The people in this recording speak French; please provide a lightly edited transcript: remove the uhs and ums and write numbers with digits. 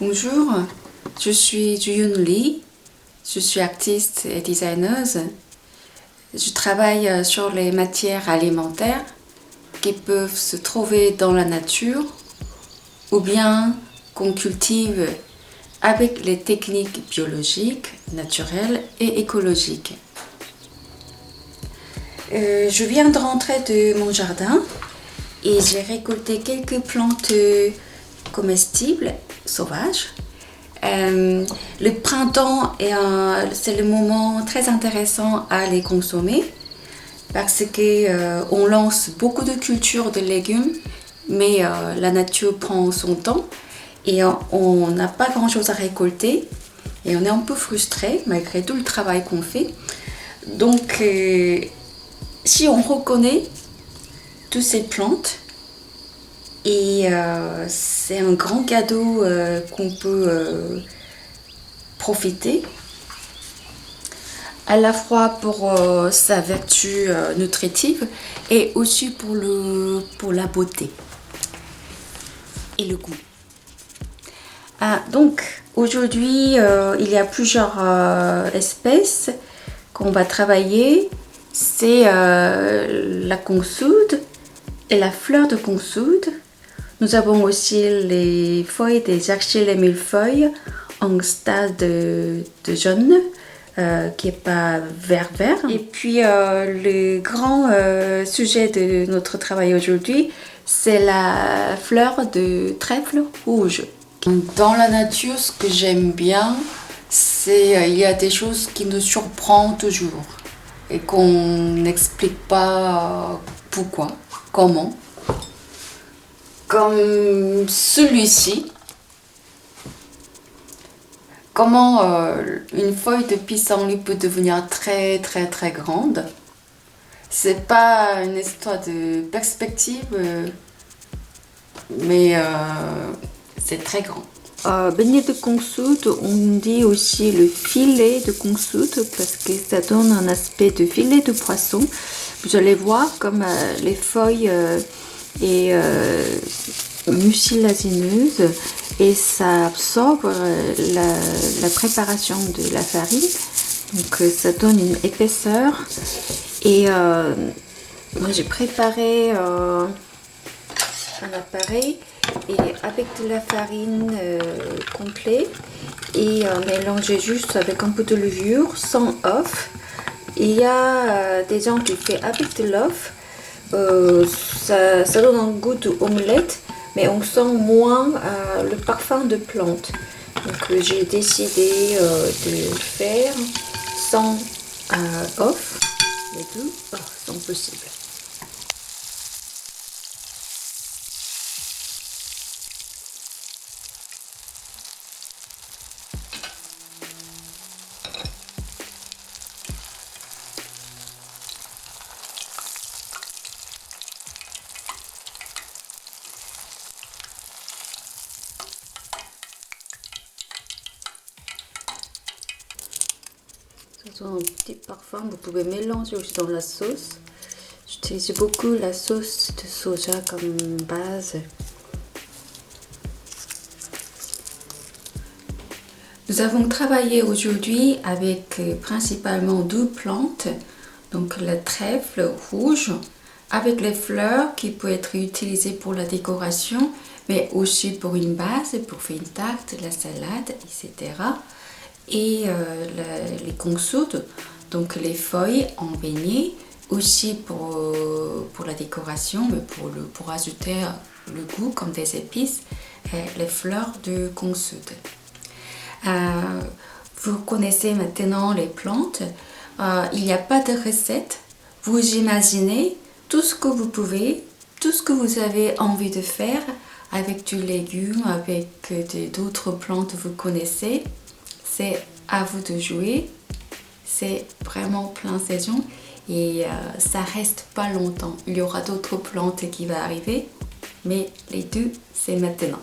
Bonjour, je suis Juyun Lee, je suis artiste et designer. Je travaille sur les matières alimentaires qui peuvent se trouver dans la nature ou bien qu'on cultive avec les techniques biologiques, naturelles et écologiques. Je viens de rentrer de mon jardin et j'ai récolté quelques plantes comestibles, sauvages. Le printemps c'est le moment très intéressant à les consommer parce qu'on lance beaucoup de cultures de légumes, mais la nature prend son temps et on n'a pas grand chose à récolter et on est un peu frustré malgré tout le travail qu'on fait. Donc si on reconnaît toutes ces plantes, et c'est un grand cadeau qu'on peut profiter à la fois pour sa vertu nutritive et aussi pour la beauté et le goût. Donc aujourd'hui il y a plusieurs espèces qu'on va travailler. C'est la consoude et la fleur de consoude. Nous avons aussi les feuilles des archils et millefeuilles en stade de jaune, qui n'est pas vert. Et puis le grand sujet de notre travail aujourd'hui, c'est la fleur de trèfle rouge. Dans la nature, ce que j'aime bien, c'est il y a des choses qui nous surprennent toujours et qu'on n'explique pas pourquoi, comment. Comme celui-ci, comment une feuille de pissenlit peut devenir très grande. C'est pas une histoire de perspective, mais c'est très grand. Beignet de consoude, on dit aussi le filet de consoude parce que ça donne un aspect de filet de poisson. Vous allez voir comme les feuilles et mucilagineuse et ça absorbe la préparation de la farine, donc ça donne une épaisseur. Et moi j'ai préparé un appareil et avec de la farine complète et mélanger juste avec un peu de levure sans œuf. Il y a des gens qui font avec de l'œuf. Ça donne un goût d'omelette, mais on sent moins le parfum de plante. Donc j'ai décidé de faire sans œuf. Les deux sont possibles. Ça donne un petit parfum, vous pouvez mélanger aussi dans la sauce. J'utilise beaucoup la sauce de soja comme base. Nous avons travaillé aujourd'hui avec principalement deux plantes, donc le trèfle rouge avec les fleurs qui peut être utilisées pour la décoration, mais aussi pour une base, pour faire une tarte, la salade, etc. Et les consoudes, donc les feuilles en beignet, aussi pour la décoration, mais pour ajouter le goût comme des épices, les fleurs de consoude. Vous connaissez maintenant les plantes, il n'y a pas de recette, vous imaginez tout ce que vous pouvez, tout ce que vous avez envie de faire avec du légume, avec d'autres plantes que vous connaissez. C'est à vous de jouer, c'est vraiment plein saison et ça reste pas longtemps. Il y aura d'autres plantes qui vont arriver, mais les deux c'est maintenant.